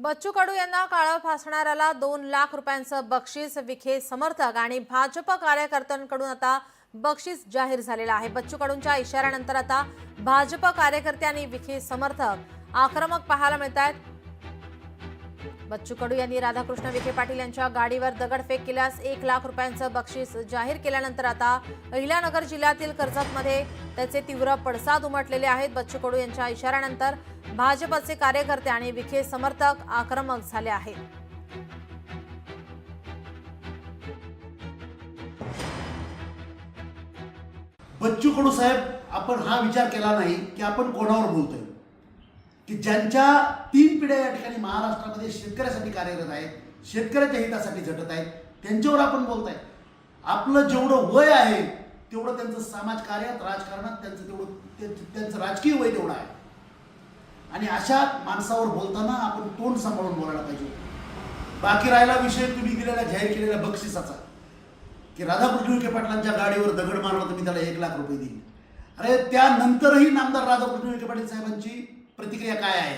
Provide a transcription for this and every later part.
बच्चू कडू यांना काळं फासणाऱ्याला 2 लाख रुपयांचं बक्षीस. विखे समर्थक आणि भाजप कार्यकर्त्यांकडून आता बक्षीस जाहीर झालेलं आहे. बच्चू कडूंच्या इशाऱ्यानंतर आता भाजप कार्यकर्ते आणि विखे समर्थक आक्रमक पाहायला मिळत आहेत. बच्चू कडू यांनी राधाकृष्ण विखे पाटील यांच्या गाडीवर दगडफेक केल्यास 1 लाख रुपयांचं बक्षीस जाहीर केल्यानंतर आता अहिल्यानगर जिल्ह्यातील कर्जतमध्ये त्याचे तीव्र पडसाद उमटलेले आहेत. बच्चू कडू यांच्या इशाऱ्यानंतर भाजपचे कार्यकर्ते आणि विखे समर्थक आक्रमक झाले आहेत. बच्चू कडू साहेब, आपण हा विचार केला नाही की आपण कोणावर बोलतोय, की ज्यांच्या 3 पिढ्या या ठिकाणी महाराष्ट्रामध्ये शेतकऱ्यासाठी कार्यरत आहेत, शेतकऱ्याच्या हितासाठी झटत आहेत, त्यांच्यावर आपण बोलताय. आपलं जेवढं वय आहे तेवढं त्यांचं समाजकार्यात, राजकारणात त्यांचं राजकीय वय तेवढं आहे. आणि अशा माणसावर बोलताना आपण तोंड सांभाळून बोलायला पाहिजे. बाकी राहिला विषय तुम्ही जाहीर केलेल्या बक्षिसाचा, की राधाकृष्ण विखे पाटलांच्या गाडीवर दगड मारला तर मी त्याला 1 लाख रुपये देईन. अरे त्यानंतरही नामदार राधाकृष्ण विखे पाटील साहेबांची प्रतिक्रिया काय आहे,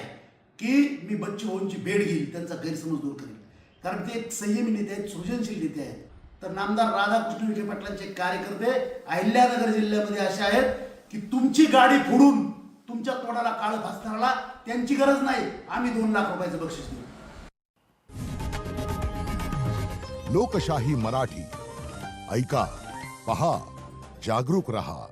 की मी बच्चू भाऊंची भेट घेईल, त्यांचा गैरसमज दूर करेल. कारण ते एक संयमी नेते आहेत, सृजनशील नेते आहेत. तर नामदार राधाकृष्ण विखे पाटलांचे कार्यकर्ते अहिल्यानगर जिल्ह्यामध्ये असे आहेत की तुमची गाडी फोडून तुमच्या तोंडाला काळं फासणाऱ्याला त्यांची गरज नाही, आम्ही 2 लाख रुपयाचं बक्षीस देऊ. लोकशाही मराठी ऐका, पहा, जागरूक रहा.